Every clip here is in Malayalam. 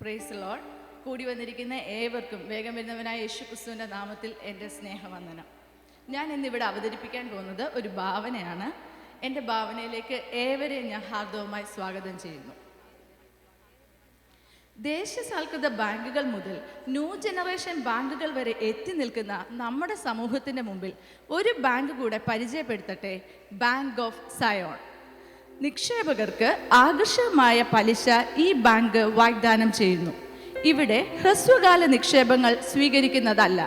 Praise Lord. കൂടി വന്നിരിക്കുന്ന ഏവർക്കും വേഗം വരുന്നവനായ യേശുക്രിസ്തുവിൻ്റെ നാമത്തിൽ എൻ്റെ സ്നേഹവന്ദനം. ഞാൻ ഇന്നിവിടെ അവതരിപ്പിക്കാൻ പോകുന്നത് ഒരു ഭാവനയാണ്. എൻ്റെ ഭാവനയിലേക്ക് ഏവരെയും ഞാൻ ഹാർദവമായി സ്വാഗതം ചെയ്യുന്നു. ദേശസാൽകൃത ബാങ്കുകൾ മുതൽ ന്യൂ ജനറേഷൻ ബാങ്കുകൾ വരെ എത്തി നിൽക്കുന്ന നമ്മുടെ സമൂഹത്തിൻ്റെ മുമ്പിൽ ഒരു ബാങ്ക് കൂടെ പരിചയപ്പെടുത്തട്ടെ, ബാങ്ക് ഓഫ് സയോൺ. നിക്ഷേപകർക്ക് ആകർഷകമായ പലിശ ഈ ബാങ്ക് വാഗ്ദാനം ചെയ്യുന്നു. ഇവിടെ ഹ്രസ്വകാല നിക്ഷേപങ്ങൾ സ്വീകരിക്കുന്നതല്ല.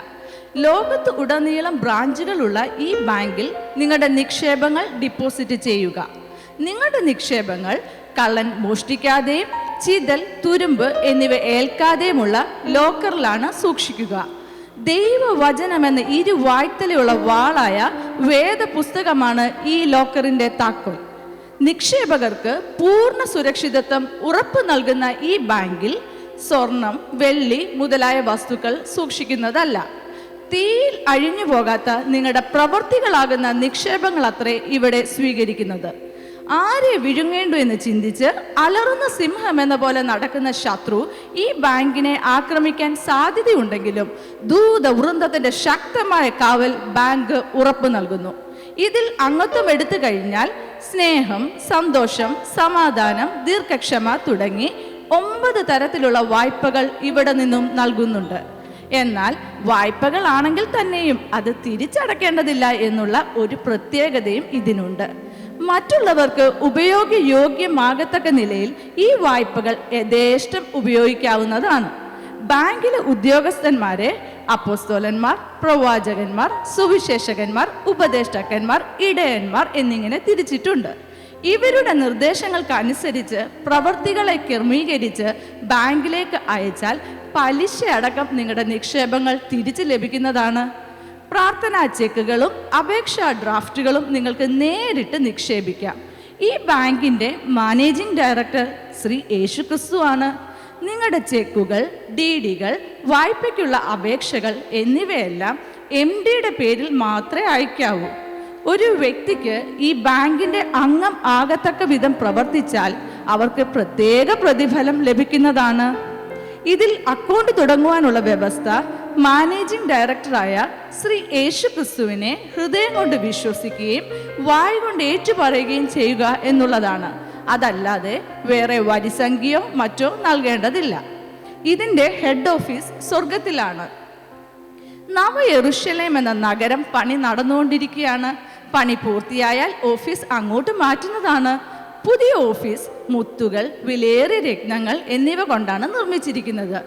ലോകത്ത് ഉടനീളം ബ്രാഞ്ചുകളുള്ള ഈ ബാങ്കിൽ നിങ്ങളുടെ നിക്ഷേപങ്ങൾ ഡിപ്പോസിറ്റ് ചെയ്യുക. നിങ്ങളുടെ നിക്ഷേപങ്ങൾ കള്ളൻ മോഷ്ടിക്കാതെയും ചിതൽ, തുരുമ്പ് എന്നിവ ഏൽക്കാതെയുമുള്ള ലോക്കറിലാണ് സൂക്ഷിക്കുക. ദൈവവചനമെന്ന ഇരുവായ്ത്തലയുള്ള വാളായ വേദപുസ്തകമാണ് ഈ ലോക്കറിൻ്റെ താക്കോൽ. നിക്ഷേപകർക്ക് പൂർണ്ണ സുരക്ഷിതത്വം ഉറപ്പു നൽകുന്ന ഈ ബാങ്കിൽ സ്വർണം, വെള്ളി മുതലായ വസ്തുക്കൾ സൂക്ഷിക്കുന്നതല്ല. തീയിൽ അഴിഞ്ഞു പോകാത്ത നിങ്ങളുടെ പ്രവൃത്തികളാകുന്ന നിക്ഷേപങ്ങൾ അത്രേ ഇവിടെ സ്വീകരിക്കുന്നത്. ആരെ വിഴുങ്ങേണ്ടു എന്ന് ചിന്തിച്ച് അലറുന്ന സിംഹം എന്ന പോലെ നടക്കുന്ന ശത്രു ഈ ബാങ്കിനെ ആക്രമിക്കാൻ സാധ്യതയുണ്ടെങ്കിലും ദൂതവൃന്ദത്തിന്റെ ശക്തമായ കാവൽ ബാങ്ക് ഉറപ്പു നൽകുന്നു. ഇതിൽ അംഗത്വം എടുത്തു കഴിഞ്ഞാൽ സ്നേഹം, സന്തോഷം, സമാധാനം, ദീർഘക്ഷമ തുടങ്ങി 9 തരത്തിലുള്ള വായ്പകൾ ഇവിടെ നിന്നും നൽകുന്നുണ്ട്. എന്നാൽ വായ്പകളാണെങ്കിൽ തന്നെയും അത് തിരിച്ചടക്കേണ്ടതില്ല എന്നുള്ള ഒരു പ്രത്യേകതയും ഇതിനുണ്ട്. മറ്റുള്ളവർക്ക് ഉപയോഗയോഗ്യമാകത്തക്ക നിലയിൽ ഈ വായ്പകൾ യഥേഷ്ടം ഉപയോഗിക്കാവുന്നതാണ്. ബാങ്കിലെ ഉദ്യോഗസ്ഥന്മാരെ അപ്പോസ്തലന്മാർ, പ്രവാചകന്മാർ, സുവിശേഷകന്മാർ, ഉപദേഷ്ടാക്കന്മാർ, ഇടയന്മാർ എന്നിങ്ങനെ തിരിച്ചിട്ടുണ്ട്. ഇവരുടെ നിർദ്ദേശങ്ങൾക്കനുസരിച്ച് പ്രവർത്തികളെ ക്രമീകരിച്ച് ബാങ്കിലേക്ക് അയച്ചാൽ പലിശ അടക്കം നിങ്ങളുടെ നിക്ഷേപങ്ങൾ തിരിച്ചു ലഭിക്കുന്നതാണ്. പ്രാർത്ഥനാ ചെക്കുകളും അപേക്ഷാ ഡ്രാഫ്റ്റുകളും നിങ്ങൾക്ക് നേരിട്ട് നിക്ഷേപിക്കാം. ഈ ബാങ്കിൻ്റെ മാനേജിംഗ് ഡയറക്ടർ ശ്രീ യേശുക്രിസ്തു ആണ്. നിങ്ങളുടെ ചെക്കുകൾ, DD-കൾ, വായ്പയ്ക്കുള്ള അപേക്ഷകൾ എന്നിവയെല്ലാം MD-യുടെ പേരിൽ മാത്രമേ അയക്കാവൂ. ഒരു വ്യക്തിക്ക് ഈ ബാങ്കിൻ്റെ അംഗം ആകത്തക്ക വിധം പ്രവർത്തിച്ചാൽ അവർക്ക് പ്രത്യേക പ്രതിഫലം ലഭിക്കുന്നതാണ്. ഇതിൽ അക്കൗണ്ട് തുടങ്ങുവാനുള്ള വ്യവസ്ഥ മാനേജിംഗ് ഡയറക്ടറായ ശ്രീ യേശുക്രിസ്തുവിനെ ഹൃദയം കൊണ്ട് വിശ്വസിക്കുകയും വായ് കൊണ്ട് ഏറ്റുപറയുകയും ചെയ്യുക എന്നുള്ളതാണ്. അതല്ലാതെ വേറെ വരിസംഖ്യയോ മറ്റോ നൽകേണ്ടതില്ല. ഇതിൻ്റെ ഹെഡ് ഓഫീസ് സ്വർഗത്തിലാണ്. നവ യെരുശലേം എന്ന നഗരം പണി നടന്നുകൊണ്ടിരിക്കുകയാണ്. പണി പൂർത്തിയായാൽ ഓഫീസ് അങ്ങോട്ട് മാറ്റുന്നതാണ്. പുതിയ ഓഫീസ് മുത്തുകൾ, വിലയേറിയ രത്നങ്ങൾ എന്നിവ കൊണ്ടാണ് നിർമ്മിച്ചിരിക്കുന്നത്.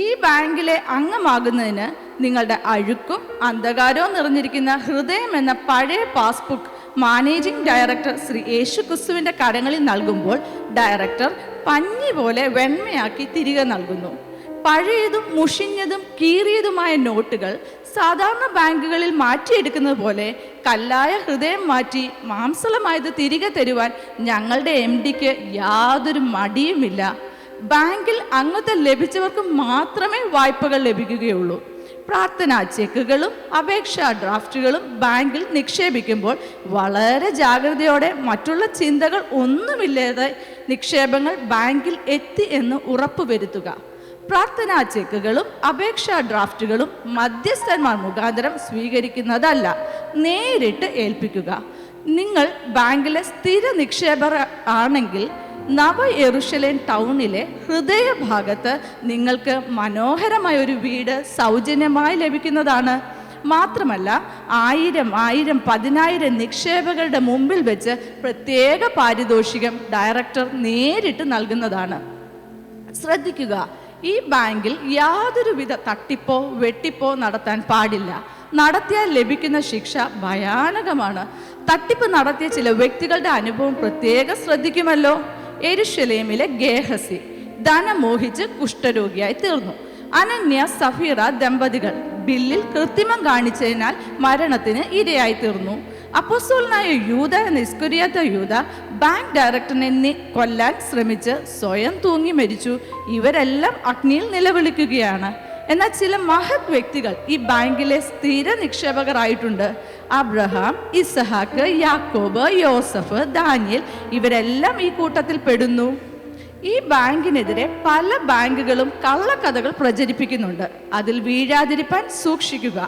ഈ ബാങ്കിലെ അംഗമാകുന്നതിന് നിങ്ങളുടെ അഴുക്കും അന്ധകാരവും നിറഞ്ഞിരിക്കുന്ന ഹൃദയം എന്ന പഴയ പാസ്ബുക്ക് മാനേജിംഗ് ഡയറക്ടർ ശ്രീ യേശുക്രിസ്തുവിൻ്റെ കരങ്ങളിൽ നൽകുമ്പോൾ ഡയറക്ടർ പഞ്ഞി പോലെ വെണ്മയാക്കി തിരികെ നൽകുന്നു. പഴയതും മുഷിഞ്ഞതും കീറിയതുമായ നോട്ടുകൾ സാധാരണ ബാങ്കുകളിൽ മാറ്റിയെടുക്കുന്നത് പോലെ കല്ലായ ഹൃദയം മാറ്റി മാംസളമായത് തിരികെ തരുവാൻ ഞങ്ങളുടെ MD-ക്ക് യാതൊരു മടിയുമില്ല. ബാങ്കിൽ അംഗത്വം ലഭിച്ചവർക്ക് മാത്രമേ വായ്പകൾ ലഭിക്കുകയുള്ളൂ. പ്രാർത്ഥനാ ചെക്കുകളും അപേക്ഷാ ഡ്രാഫ്റ്റുകളും ബാങ്കിൽ നിക്ഷേപിക്കുമ്പോൾ വളരെ ജാഗ്രതയോടെ മറ്റുള്ള ചിന്തകൾ ഒന്നുമില്ലാതെ നിക്ഷേപങ്ങൾ ബാങ്കിൽ എത്തി എന്ന് ഉറപ്പുവരുത്തുക. പ്രാർത്ഥനാ ചെക്കുകളും അപേക്ഷാ ഡ്രാഫ്റ്റുകളും മധ്യസ്ഥന്മാർ മുഖാന്തരം സ്വീകരിക്കുന്നതല്ല, നേരിട്ട് ഏൽപ്പിക്കുക. നിങ്ങൾ ബാങ്കിലെ സ്ഥിര നിക്ഷേപർ ആണെങ്കിൽ നവ യെരുശലേം ടൗണിലെ ഹൃദയഭാഗത്ത് നിങ്ങൾക്ക് മനോഹരമായ ഒരു വീട് സൗജന്യമായി ലഭിക്കുന്നതാണ്. മാത്രമല്ല 1000, 10,000 നിക്ഷേപകരുടെ മുമ്പിൽ വെച്ച് പ്രത്യേക പാരിതോഷികം ഡയറക്ടർ നേരിട്ട് നൽകുന്നതാണ്. ശ്രദ്ധിക്കുക, ഈ ബാങ്കിൽ യാതൊരുവിധ തട്ടിപ്പോ വെട്ടിപ്പോ നടത്താൻ പാടില്ല. നടത്തിയാൽ ലഭിക്കുന്ന ശിക്ഷ ഭയാനകമാണ്. തട്ടിപ്പ് നടത്തിയ ചില വ്യക്തികളുടെ അനുഭവം പ്രത്യേകം ശ്രദ്ധിക്കുമല്ലോ. യെരുശലേമിലെ ഗേഹസി ധനം മോഹിച്ച് കുഷ്ഠരോഗിയായി തീർന്നു. അനന്യ, സഫീറ ദമ്പതികൾ ബില്ലിൽ കൃത്രിമം കാണിച്ചതിനാൽ മരണത്തിന് ഇരയായി തീർന്നു. അപ്പോസ്തലനായ യൂദ എന്ന ഇസ്കരിയോത്ത യൂദ ബാങ്ക് ഡയറക്ടറിനെ കൊല്ലാൻ ശ്രമിച്ച് സ്വയം തൂങ്ങി മരിച്ചു. ഇവരെല്ലാം അഗ്നിയിൽ നിലവിളിക്കുകയാണ്. എന്നാൽ ചില മഹത് വ്യക്തികൾ ഈ ബാങ്കിലെ സ്ഥിര നിക്ഷേപകരായിട്ടുണ്ട്. അബ്രഹാം, ഇസഹാക്ക്, യാക്കോബ്, യോസഫ്, ദാനിയേൽ ഇവരെല്ലാം ഈ കൂട്ടത്തിൽ പെടുന്നു. ഈ ബാങ്കിനെതിരെ പല ബാങ്കുകളും കള്ളക്കഥകൾ പ്രചരിപ്പിക്കുന്നുണ്ട്. അതിൽ വീഴാതിരിപ്പാൻ സൂക്ഷിക്കുക.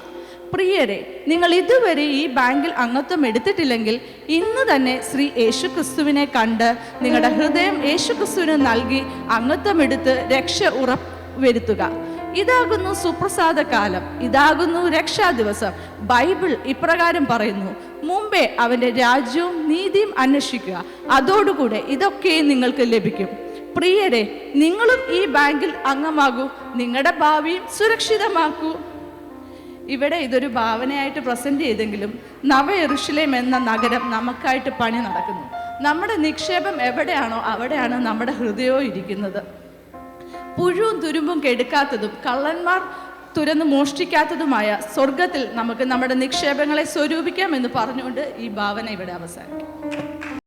പ്രിയരെ, നിങ്ങൾ ഇതുവരെ ഈ ബാങ്കിൽ അംഗത്വം എടുത്തിട്ടില്ലെങ്കിൽ ഇന്ന് തന്നെ ശ്രീ യേശുക്രിസ്തുവിനെ കണ്ട് നിങ്ങളുടെ ഹൃദയം യേശുക്രിസ്തുവിന് നൽകി അംഗത്വം എടുത്ത് രക്ഷ ഉറപ്പുവരുത്തുക. ഇതാകുന്നു സുപ്രസാദ കാലം, ഇതാകുന്നു രക്ഷാ ദിവസം. ബൈബിൾ ഇപ്രകാരം പറയുന്നു, മുമ്പേ അവൻ്റെ രാജ്യവും നീതിയും അന്വേഷിക്കുക, അതോടുകൂടെ ഇതൊക്കെ നിങ്ങൾക്ക് ലഭിക്കും. പ്രിയരെ, നിങ്ങളും ഈ ബാങ്കിൽ അംഗമാകൂ, നിങ്ങളുടെ ഭാവിയും സുരക്ഷിതമാക്കൂ. ഇവിടെ ഇതൊരു ഭാവനയായിട്ട് പ്രസന്റ് ചെയ്തെങ്കിലും നവ യെരൂശലേം എന്ന നഗരം നമുക്കായിട്ട് പണി നടക്കുന്നു. നമ്മുടെ നിക്ഷേപം എവിടെയാണോ അവിടെയാണ് നമ്മുടെ ഹൃദയവും ഇരിക്കുന്നത്. പുഴുവും തുരുമ്പും കെടുക്കാത്തതും കള്ളന്മാർ തുരന്ന് മോഷ്ടിക്കാത്തതുമായ സ്വർഗത്തിൽ നമുക്ക് നമ്മുടെ നിക്ഷേപങ്ങളെ സ്വരൂപിക്കാം എന്ന് പറഞ്ഞുകൊണ്ട് ഈ ഭാവന ഇവിടെ അവസാനിക്കും.